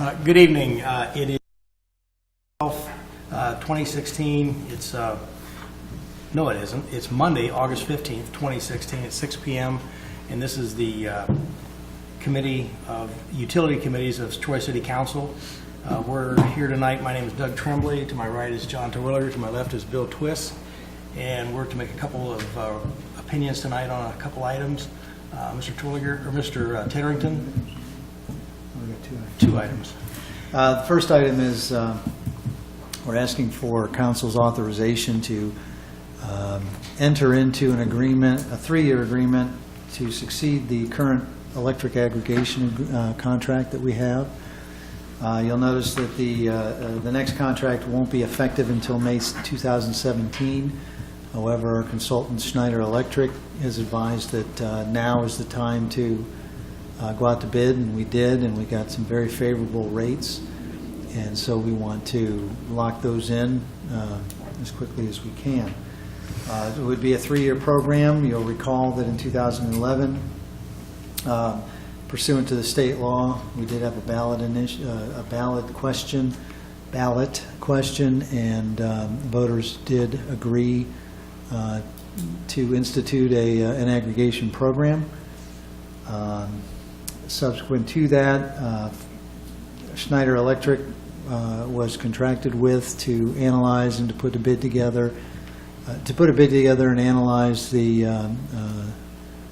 Good evening. It is 2016. It's no, it isn't. It's Monday, August 15th, 2016 at 6 p.m. And this is the Committee of Utility Committees of Troy City Council. We're here tonight. My name is Doug Tremblay. To my right is John Terwiller. To my left is Bill Twist. And we're to make a couple of opinions tonight on a couple items. Mr. Twilliger or Mr. Tedderington. Two items. The first item is we're asking for Council's authorization to enter into an agreement, a 3-year agreement, to succeed the current electric aggregation contract that we have. You'll notice that the next contract won't be effective until May 2017. However, our consultant Schneider Electric has advised that now is the time to go out to bid, and we did, and we got some very favorable rates, and so we want to lock those in as quickly as we can. It would be a 3-year program. You'll recall that in 2011, pursuant to the state law, we did have a ballot question, and voters did agree to institute an aggregation program. Subsequent to that, Schneider Electric was contracted with to analyze and to put a bid together, and analyze the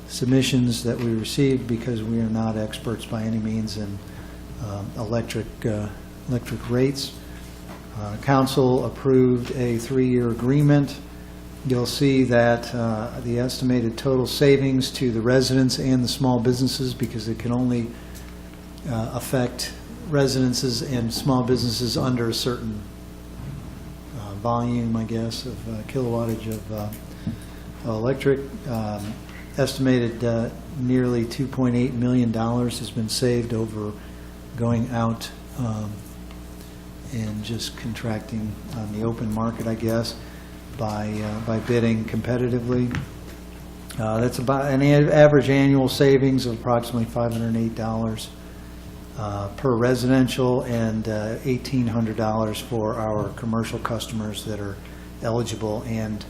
submissions that we received, because we are not experts by any means in electric rates. Council approved a 3-year agreement. You'll see that the estimated total savings to the residents and the small businesses, because it can only affect residences and small businesses under a certain volume, I guess, of kilowattage of electric. Estimated nearly $2.8 million has been saved over going out and just contracting on the open market, I guess, by bidding competitively. That's about an average annual savings of approximately $508 per residential, and $1,800 for our commercial customers that are eligible and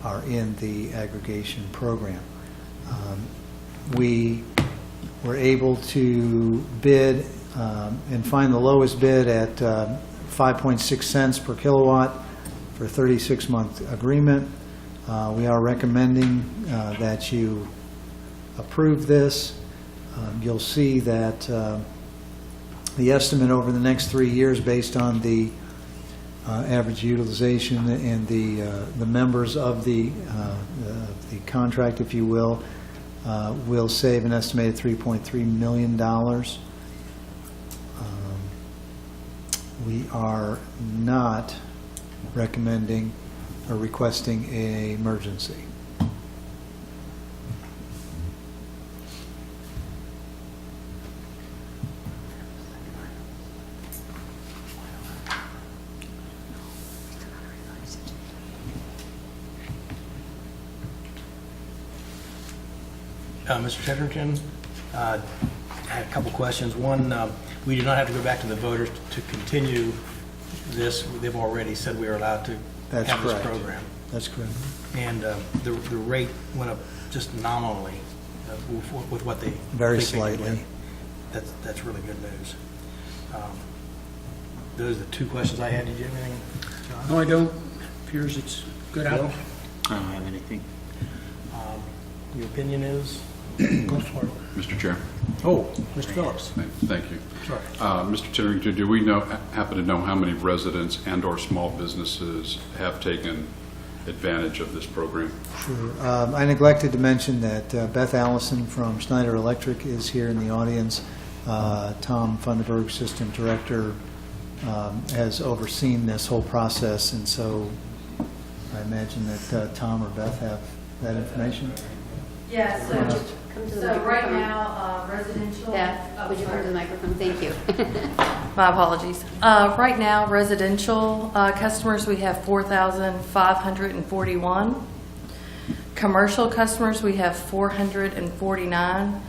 are in the aggregation program. We were able to bid and find the lowest bid at 5.6 cents per kilowatt for a 36-month agreement. We are recommending that you approve this. You'll see that the estimate over the next 3 years, based on the average utilization and the members of the contract, if you will save an estimated $3.3 million. We are not recommending or requesting an emergency. Mr. Tedderington, I had a couple questions. One, we do not have to go back to the voters to continue this. They've already said we are allowed to have this program. That's correct. And the rate went up just nominally with what they very think slightly. They can get. That's really good news. Those are the two questions I had. Did you have anything, John? No, I don't. Appears it's good out. I don't have anything. Your opinion is? Go for it. Mr. Chair. Oh, Mr. Phillips. Thank you. Sorry. Mr. Tedderington, do we happen to know how many residents and or small businesses have taken advantage of this program? Sure. I neglected to mention that Beth Allison from Schneider Electric is here in the audience. Tom Funderburg, System Director, has overseen this whole process, and so I imagine that Tom or Beth have that information. Yeah, Come to the so microphone. right now, residential. Beth, would you come to the microphone? Thank you. My apologies. Right now, residential customers, we have 4,541. Commercial customers, we have 449.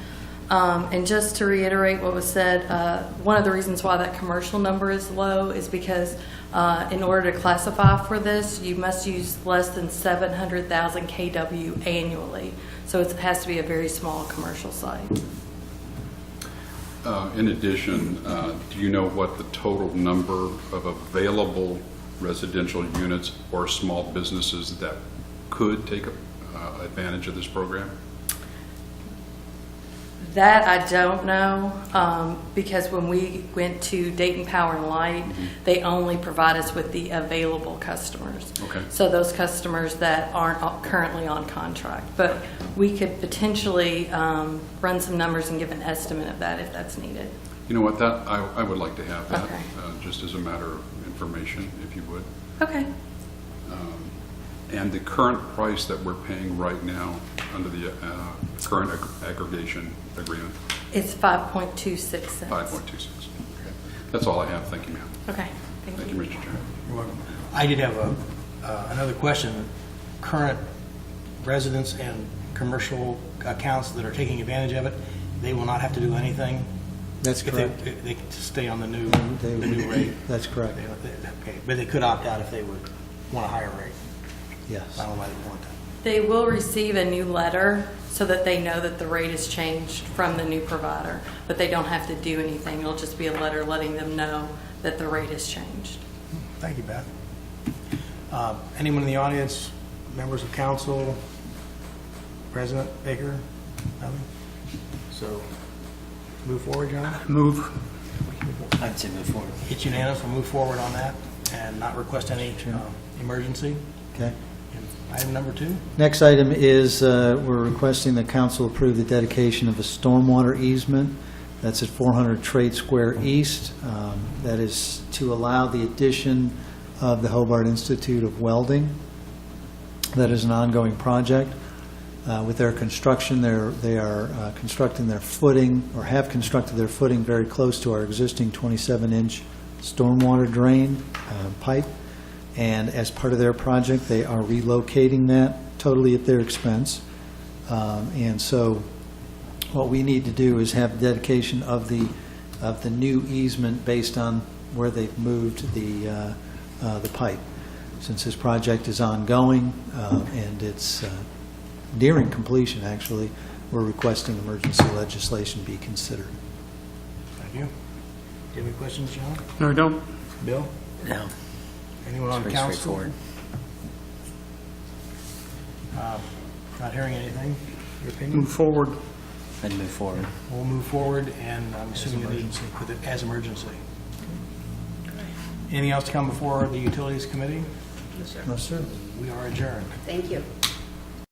And just to reiterate what was said, one of the reasons why that commercial number is low is because in order to classify for this, you must use less than 700,000 kW annually. So it has to be a very small commercial site. In addition, do you know what the total number of available residential units or small businesses that could take advantage of this program? That I don't know, because when we went to Dayton Power and Light, they only provide us with the available customers. Okay. So those customers that aren't currently on contract. But we could potentially run some numbers and give an estimate of that if that's needed. You know what, that, I would like to have that, Okay. just as a matter of information, if you would. Okay. And the current price that we're paying right now under the current aggregation agreement, It's 5.26 cents. 5.26. Okay. That's all I have. Thank you, ma'am. Okay, thank Thank you, you. Mr. Chairman. You're welcome. I did have another question. Current residents and commercial accounts that are taking advantage of it, they will not have to do anything? That's If correct. they can stay on the new They would- rate? That's correct, Okay, but they could opt out if they would want a higher rate. yes. I don't know why they want that. They will receive a new letter so that they know that the rate has changed from the new provider, but they don't have to do anything. It'll just be a letter letting them know that the rate has changed. Thank you, Beth. Anyone in the audience, members of council, President Baker? Nothing? So, move forward, John? Move. I'd say move forward. It's unanimous, we'll move forward on that and not request any emergency. Okay. And item number 2? Next item is, we're requesting the council approve the dedication of a stormwater easement. That's at 400 Trade Square East. That is to allow the addition of the Hobart Institute of Welding. That is an ongoing project. With their construction, they are constructing their footing, or have constructed their footing very close to our existing 27-inch stormwater drain pipe. And as part of their project, they are relocating that totally at their expense. And so what we need to do is have dedication of the new easement based on where they've moved the pipe. Since this project is ongoing and it's nearing completion, actually, we're requesting emergency legislation be considered. Thank you. Do you have any questions, John? No, I don't. Bill? No. Anyone on Pretty council? straightforward. Not hearing anything? Your opinion? Move forward. I'd move forward. We'll move forward, and I'm assuming you need with it as emergency. Anything else to come before the Utilities Committee? No, sir. We are adjourned. Thank you.